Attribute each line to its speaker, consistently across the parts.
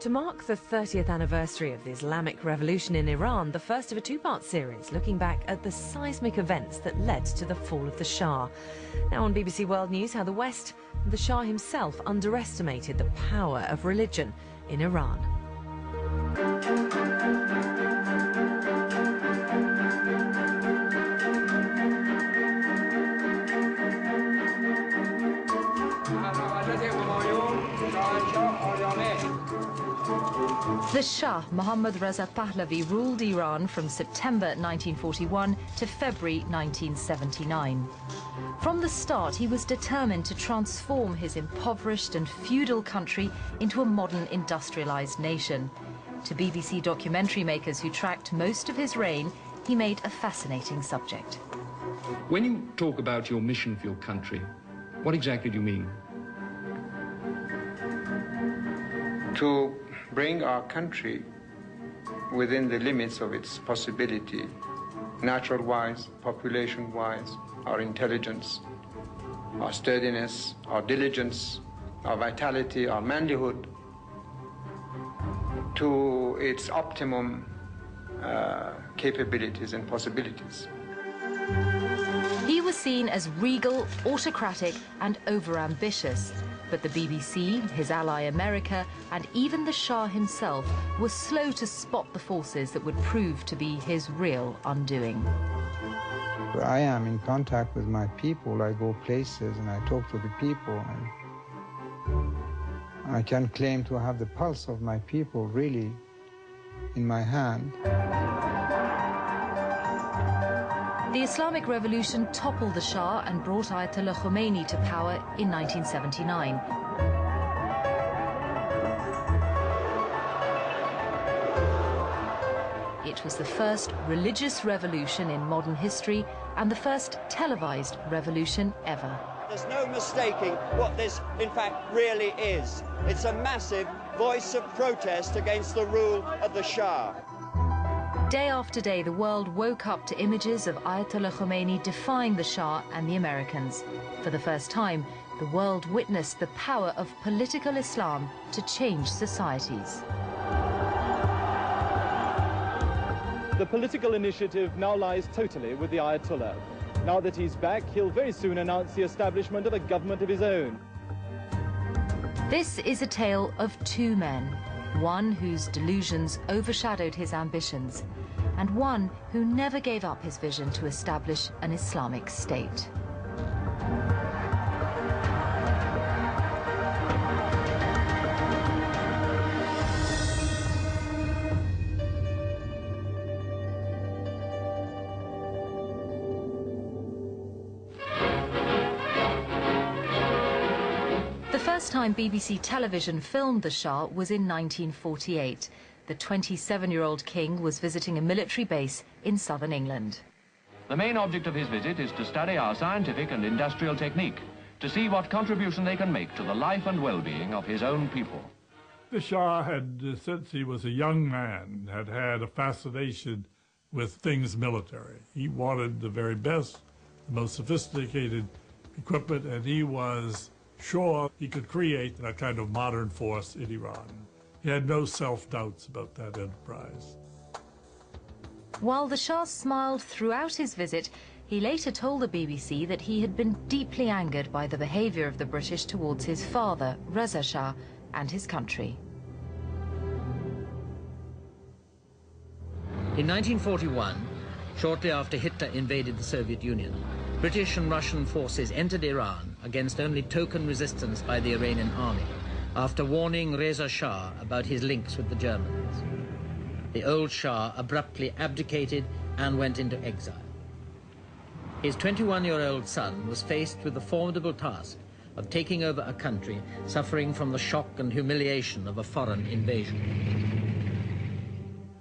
Speaker 1: To mark the 30th anniversary of the Islamic Revolution in Iran, the first of a two-part series looking back at the seismic events that led to the fall of the Shah. Now on BBC World News, how the West and the Shah himself underestimated the power of religion in Iran.
Speaker 2: The Shah, Mohammad Reza Pahlavi, ruled Iran from September 1941 to February 1979. From the start, he was determined to transform his impoverished and feudal country into a modern industrialized nation. To BBC documentary makers who tracked most of his reign, he made a fascinating subject.
Speaker 3: When you talk about your mission for your country, what exactly do you mean?
Speaker 4: To bring our country within the limits of its possibility, natural-wise, population-wise, our intelligence, our sturdiness, our diligence, our vitality, our manlyhood, to its optimum capabilities and possibilities.
Speaker 2: He was seen as regal, autocratic, and overambitious. But the BBC, his ally America, and even the Shah himself were slow to spot the forces that would prove to be his real undoing.
Speaker 5: I am in contact with my people. I go places and I talk to the people, and I can claim to have the pulse of my people really in my hand.
Speaker 2: The Islamic Revolution toppled the Shah and brought Ayatollah Khomeini to power in 1979. It was the first religious revolution in modern history and the first televised revolution ever.
Speaker 6: There's no mistaking what this, in fact, really is. It's a massive voice of protest against the rule of the Shah.
Speaker 2: Day after day, the world woke up to images of Ayatollah Khomeini defying the Shah and the Americans. For the first time, the world witnessed the power of political Islam to change societies.
Speaker 7: The political initiative now lies totally with the Ayatollah. Now that he's back, he'll very soon announce the establishment of a government of his own.
Speaker 2: This is a tale of two men, one whose delusions overshadowed his ambitions, and one who never gave up his vision to establish an Islamic state. The first time BBC television filmed the Shah was in 1948. The 27-year-old king was visiting a military base in southern England.
Speaker 8: The main object of his visit is to study our scientific and industrial technique, to see what contribution they can make to the life and well-being of his own people.
Speaker 9: The Shah had, since he was a young man, had a fascination with things military. He wanted the very best, the most sophisticated equipment, and he was sure he could create a kind of modern force in Iran. He had no self-doubts about that enterprise.
Speaker 2: While the Shah smiled throughout his visit, he later told the BBC that he had been deeply angered by the behavior of the British towards his father, Reza Shah, and his country.
Speaker 10: In 1941, shortly after Hitler invaded the Soviet Union, British and Russian forces entered Iran against only token resistance by the Iranian army, after warning Reza Shah about his links with the Germans. The old Shah abruptly abdicated and went into exile. His 21-year-old son was faced with the formidable task of taking over a country suffering from the shock and humiliation of a foreign invasion.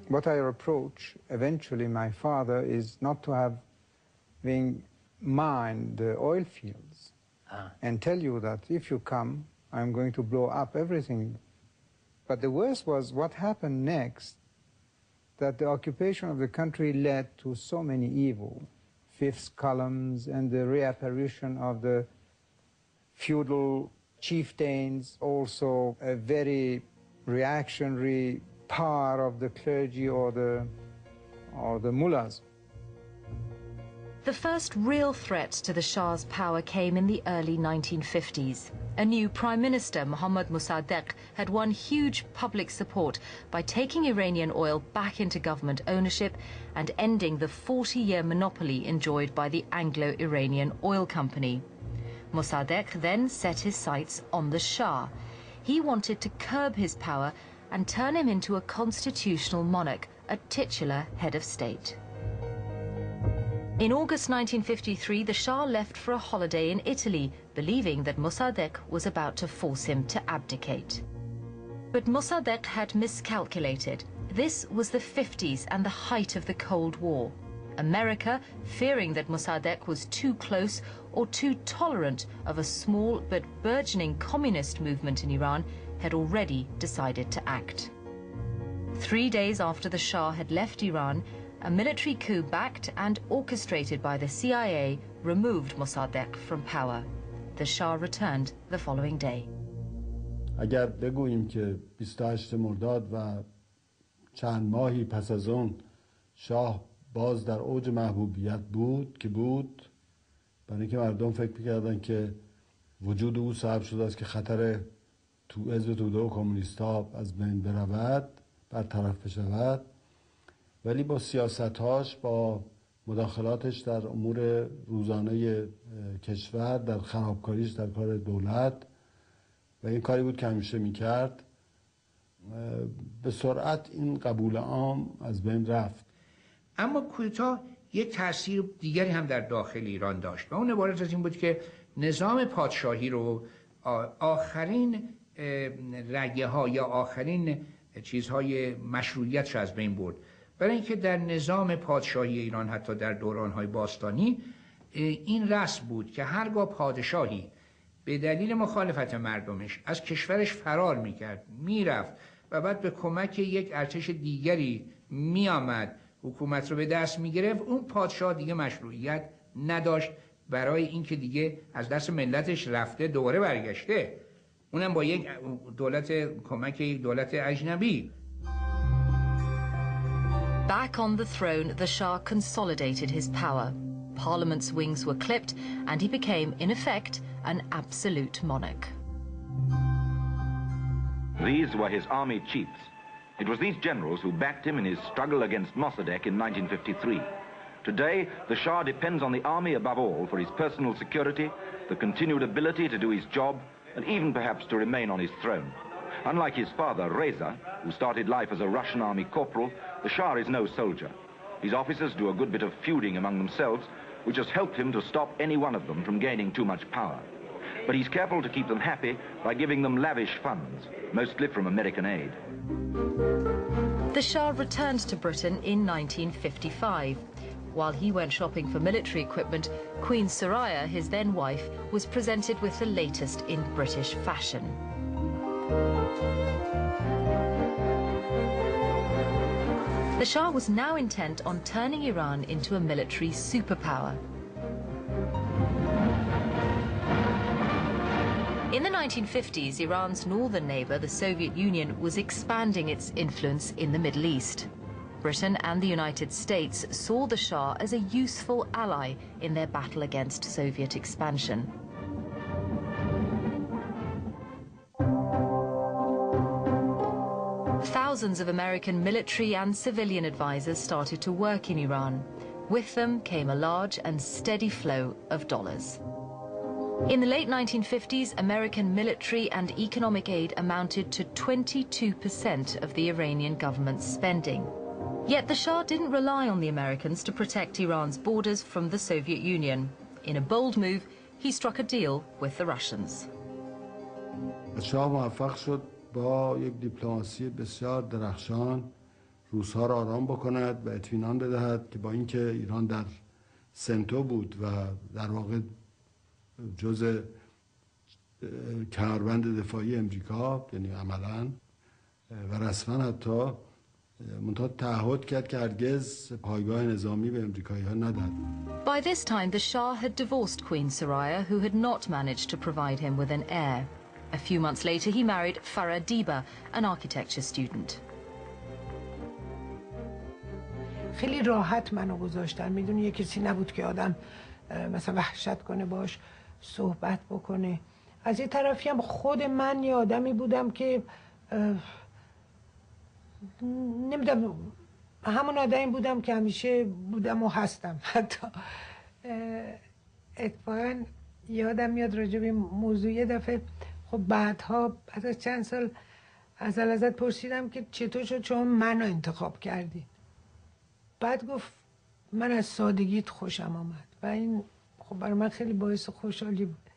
Speaker 5: What I approach eventually my father is not to have being mine the oil fields and tell you that if you come, I'm going to blow up everything. But the worst was what happened next, that the occupation of the country led to so many evil, fifth columns and the reapparition of the feudal chieftains, also a very reactionary power of the clergy or the mullahs.
Speaker 2: The first real threat to the Shah's power came in the early 1950s. A new Prime Minister, Mohammad Mossadegh, had won huge public support by taking Iranian oil back into government ownership and ending the 40-year monopoly enjoyed by the Anglo-Iranian Oil Company. Mossadegh then set his sights on the Shah. He wanted to curb his power and turn him into a constitutional monarch, a titular head of state. In August 1953, the Shah left for a holiday in Italy, believing that Mossadegh was about to force him to abdicate. But Mossadegh had miscalculated. This was the 50s and the height of the Cold War. America, fearing that Mossadegh was too close or too tolerant of a small but burgeoning communist movement in Iran, had already decided to act. 3 days after the Shah had left Iran, a military coup backed and orchestrated by the CIA removed Mossadegh from power. The Shah returned the following day.
Speaker 11: اگر بگوییم که 28 مرداد و چند ماهی پس از اون شاه باز در اوج محبوبیت بود که بود، برای اینکه مردم فکر می‌کردن که وجود او سبب شده است که خطر تو حزب توده و کمونیست‌ها از بین برود، برطرف بشود، ولی با سیاست‌هاش، با مداخلاتش در امور روزانه کشور، در خرابکاریش در کار دولت و این کاری بود که همیشه می‌کرد، به سرعت این قبول عام از بین رفت.
Speaker 12: اما کودتا یک تاثیر دیگری هم در داخل ایران داشت و اون عبارت از این بود که نظام پادشاهی رو آخرین رگه ها یا آخرین چیزهای مشروعیت رو از بین برد. برای اینکه در نظام پادشاهی ایران حتی در دوران‌های باستانی این رسم بود که هرگاه پادشاهی به دلیل مخالفت مردمش از کشورش فرار میکرد، میرفت و بعد به کمک یک ارتش دیگری میآمد حکومت رو به دست میگرفت، اون پادشاه دیگه مشروعیت نداشت برای اینکه دیگه از دست ملتش رفته دوباره برگشته، اونم با یک دولت کمک یک دولت اجنبی.
Speaker 2: Back on the throne, the Shah consolidated his power. Parliament's wings were clipped and he became, in effect, an absolute monarch.
Speaker 13: These were his army chiefs. It was these generals who backed him in his struggle against Mossadegh in 1953. Today, the Shah depends on the army above all for his personal security, the continued ability to do his job, and even perhaps to remain on his throne. Unlike his father, Reza, who started life as a Russian army corporal, the Shah is no soldier. His officers do a good bit of feuding among themselves, which has helped him to stop any one of them from gaining too much power. But he's careful to keep them happy by giving them lavish funds, mostly from American aid.
Speaker 2: The Shah returned to Britain in 1955. While he went shopping for military equipment, Queen Soraya, his then wife, was presented with the latest in British fashion. The Shah was now intent on turning Iran into a military superpower. In the 1950s, Iran's northern neighbor, the Soviet Union, was expanding its influence in the Middle East. Britain and the United States saw the Shah as a useful ally in their battle against Soviet expansion. Thousands of American military and civilian advisors started to work in Iran. With them came a large and steady flow of dollars. In the late 1950s, American military and economic aid amounted to 22% of the Iranian government's spending. Yet the Shah didn't rely on the Americans to protect Iran's borders from the Soviet Union. In a bold move, he struck a deal with the Russians.
Speaker 11: شاه موفق شد با یک دیپلماسی بسیار درخشان روس‌ها را آرام بکند و اطمینان بدهد که با اینکه ایران در سنتو بود و در واقع جزء کمربند دفاعی امریکا، یعنی عملاً و رسما حتی منتها تعهد کرد که هرگز پایگاه نظامی به امریکایی‌ها ندهد.
Speaker 2: By this time, the Shah had divorced Queen Soraya, who had not managed to provide him with an heir. A few months later, he married Farah Diba, an architecture student.
Speaker 14: خیلی راحت منو گذاشتن. میدونی یه کسی نبود که آدم مثلا وحشت کنه باش صحبت بکنه. از یه طرفی هم خود من یه آدمی بودم که نمیدونم همون آدمی بودم که همیشه بودم و هستم. حتی اتفاقا یادم میاد راجع به موضوع یه دفعه خب بعد از چند سال ازت پرسیدم که چطور شد شما منو انتخاب کردین. بعد گفت من از سادگیت خوشم آمد و این خب برای من خیلی باعث خوشحالی بود.